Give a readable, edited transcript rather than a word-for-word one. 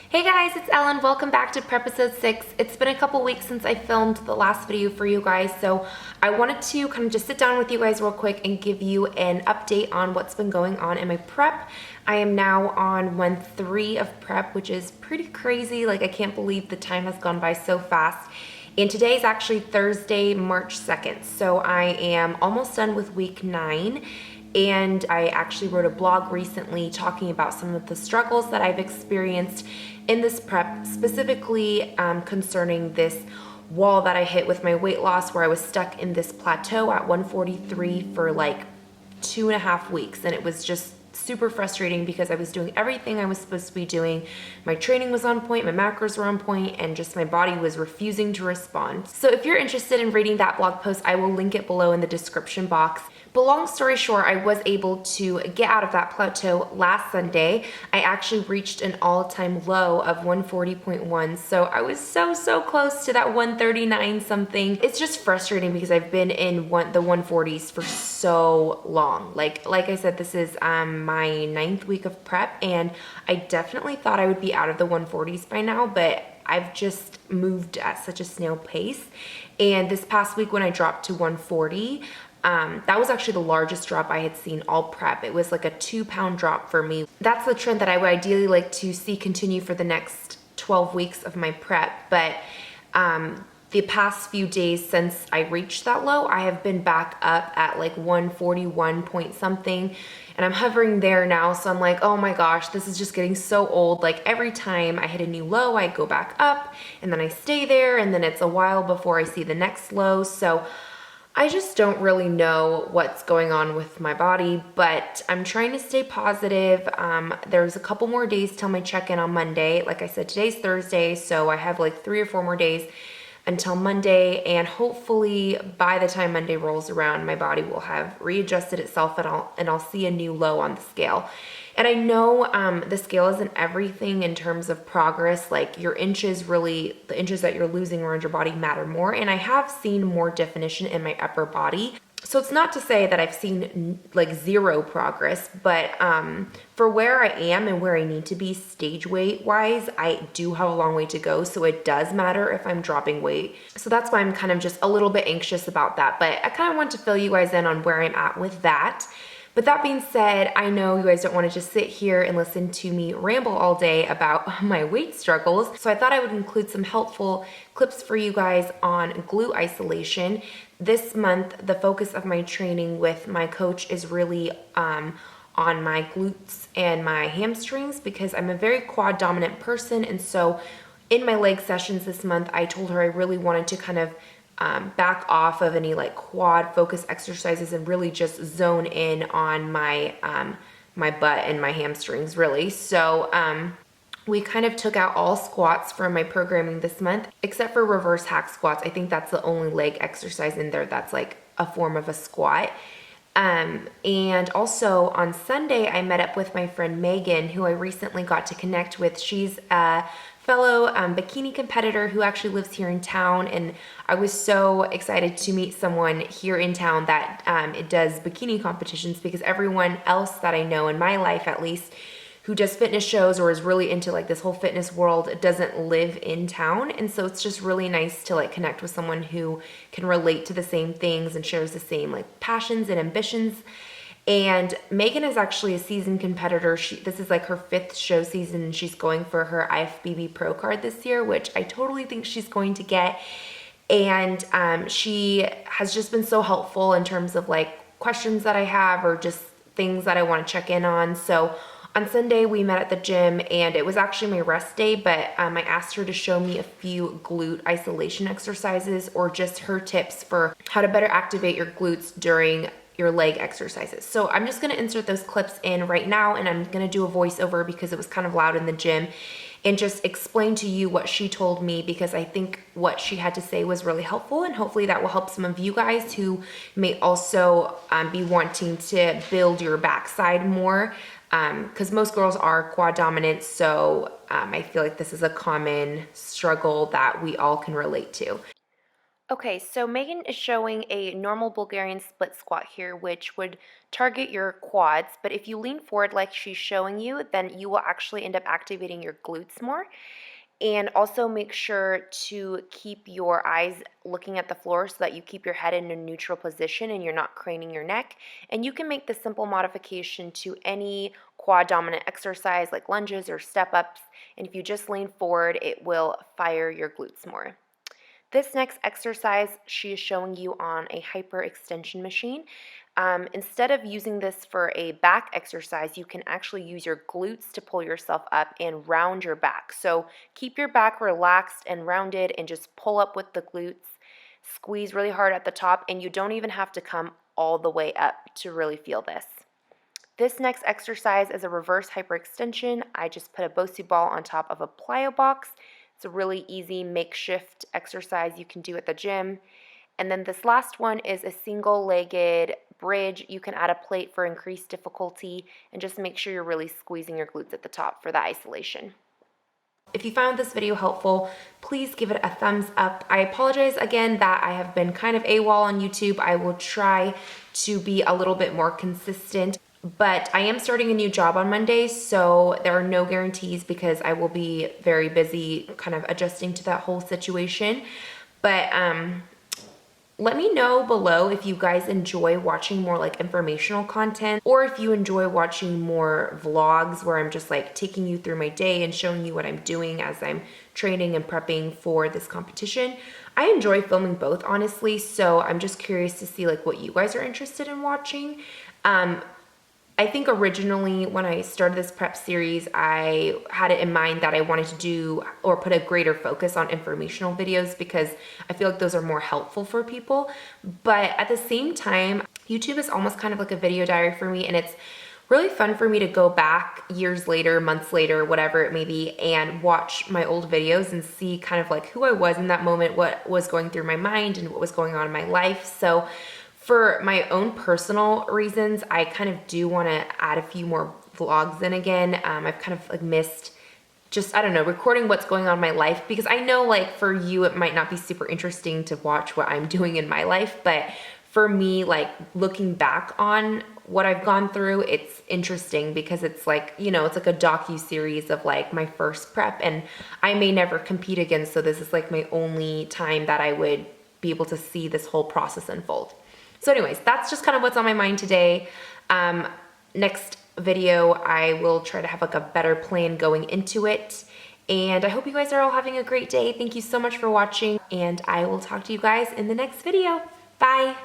Hey guys, it's Ellen. Welcome back to PREPisode 6. It's been a couple weeks since I filmed the last video for you guys, so I wanted to kind of just sit down with you guys real quick and give you an update on what's been going on in my prep. I am now on month 3 of prep, which is pretty crazy. Like, I can't believe the time has gone by so fast. And today is actually Thursday, March 2nd, so I am almost done with week 9. And I actually wrote a blog recently talking about some of the struggles that I've experienced in this prep, specifically concerning this wall that I hit with my weight loss, where I was stuck in this plateau at 143 for like 2.5 weeks. And it was just super frustrating because I was doing everything I was supposed to be doing. My training was on point, my macros were on point, and just my body was refusing to respond. So if you're interested in reading that blog post, I will link it below in the description box. But long story short, I was able to get out of that plateau last Sunday. I actually reached an all-time low of 140.1. So I was so close to that 139 something. It's just frustrating because I've been in the 140s for so long. Like I said, this is my 9th week of prep, and I definitely thought I would be out of the 140s by now, but I've just moved at such a snail pace. And this past week when I dropped to 140, that was actually the largest drop I had seen all prep. It was like a 2-pound drop for me. That's the trend that I would ideally like to see continue for the next 12 weeks of my prep. But the past few days since I reached that low, I have been back up at like 141 point something, and I'm hovering there now. So I'm like, oh my gosh, this is just getting so old. Like, every time I hit a new low, I go back up and then I stay there, and then it's a while before I see the next low. So I just don't really know what's going on with my body, but I'm trying to stay positive. There's a couple more days till my check-in on Monday. Like I said, today's Thursday, so I have like 3 or 4 more days until Monday, and hopefully by the time Monday rolls around, my body will have readjusted itself and I'll see a new low on the scale. And I know the scale isn't everything in terms of progress. Like, your inches, really, the inches that you're losing around your body matter more. And I have seen more definition in my upper body. So it's not to say that I've seen like 0 progress, but for where I am and where I need to be stage weight wise, I do have a long way to go. So it does matter if I'm dropping weight. So that's why I'm kind of just a little bit anxious about that. But I kind of want to fill you guys in on where I'm at with that. But that being said, I know you guys don't want to just sit here and listen to me ramble all day about my weight struggles. So I thought I would include some helpful clips for you guys on glute isolation. This month, the focus of my training with my coach is really on my glutes and my hamstrings, because I'm a very quad dominant person. And so in my leg sessions this month, I told her I really wanted to kind of back off of any like quad focus exercises and really just zone in on my my butt and my hamstrings, really. So we kind of took out all squats from my programming this month, except for reverse hack squats. I think that's the only leg exercise in there that's like a form of a squat. And also on Sunday, I met up with my friend Megan, who I recently got to connect with. She's a fellow bikini competitor who actually lives here in town, and I was so excited to meet someone here in town that it does bikini competitions, because everyone else that I know in my life, at least, who does fitness shows or is really into like this whole fitness world, doesn't live in town. And so it's just really nice to like connect with someone who can relate to the same things and shares the same like passions and ambitions. And Megan is actually a seasoned competitor. This is like her 5th show season, and she's going for her IFBB Pro card this year, which I totally think she's going to get. And she has just been so helpful in terms of like questions that I have or just things that I want to check in on. So on Sunday, we met at the gym, and it was actually my rest day, but I asked her to show me a few glute isolation exercises, or just her tips for how to better activate your glutes during your leg exercises. So I'm just gonna insert those clips in right now, and I'm gonna do a voiceover because it was kind of loud in the gym, and just explain to you what she told me, because I think what she had to say was really helpful, and hopefully that will help some of you guys who may also be wanting to build your backside more, because most girls are quad dominant. So I feel like this is a common struggle that we all can relate to. Okay, so Megan is showing a normal Bulgarian split squat here, which would target your quads, but if you lean forward like she's showing you, then you will actually end up activating your glutes more. And also make sure to keep your eyes looking at the floor so that you keep your head in a neutral position and you're not craning your neck. And you can make this simple modification to any quad dominant exercise like lunges or step ups. And if you just lean forward, it will fire your glutes more. This next exercise she is showing you on a hyperextension machine. Instead of using this for a back exercise, you can actually use your glutes to pull yourself up and round your back. So keep your back relaxed and rounded and just pull up with the glutes. Squeeze really hard at the top, and you don't even have to come all the way up to really feel this. This next exercise is a reverse hyperextension. I just put a Bosu ball on top of a plyo box. It's a really easy makeshift exercise you can do at the gym. And then this last one is a single-legged bridge. You can add a plate for increased difficulty and just make sure you're really squeezing your glutes at the top for the isolation. If you found this video helpful, please give it a thumbs up. I apologize again that I have been kind of AWOL on YouTube. I will try to be a little bit more consistent. But I am starting a new job on Monday, so there are no guarantees because I will be very busy kind of adjusting to that whole situation. But let me know below if you guys enjoy watching more like informational content, or if you enjoy watching more vlogs where I'm just like taking you through my day and showing you what I'm doing as I'm training and prepping for this competition. I enjoy filming both, honestly, so I'm just curious to see like what you guys are interested in watching. I think originally when I started this prep series, I had it in mind that I wanted to do or put a greater focus on informational videos because I feel like those are more helpful for people. But at the same time, YouTube is almost kind of like a video diary for me, and it's really fun for me to go back years later, months later, whatever it may be, and watch my old videos and see kind of like who I was in that moment, what was going through my mind and what was going on in my life. So for my own personal reasons, I kind of do want to add a few more vlogs in again. I've kind of like missed just, I don't know, recording what's going on in my life, because I know like for you it might not be super interesting to watch what I'm doing in my life, but for me, like looking back on what I've gone through, it's interesting because it's like, you know, it's like a docu-series of like my first prep, and I may never compete again, so this is like my only time that I would be able to see this whole process unfold. So anyways, that's just kind of what's on my mind today. Next video, I will try to have like a better plan going into it. And I hope you guys are all having a great day. Thank you so much for watching, and I will talk to you guys in the next video. Bye.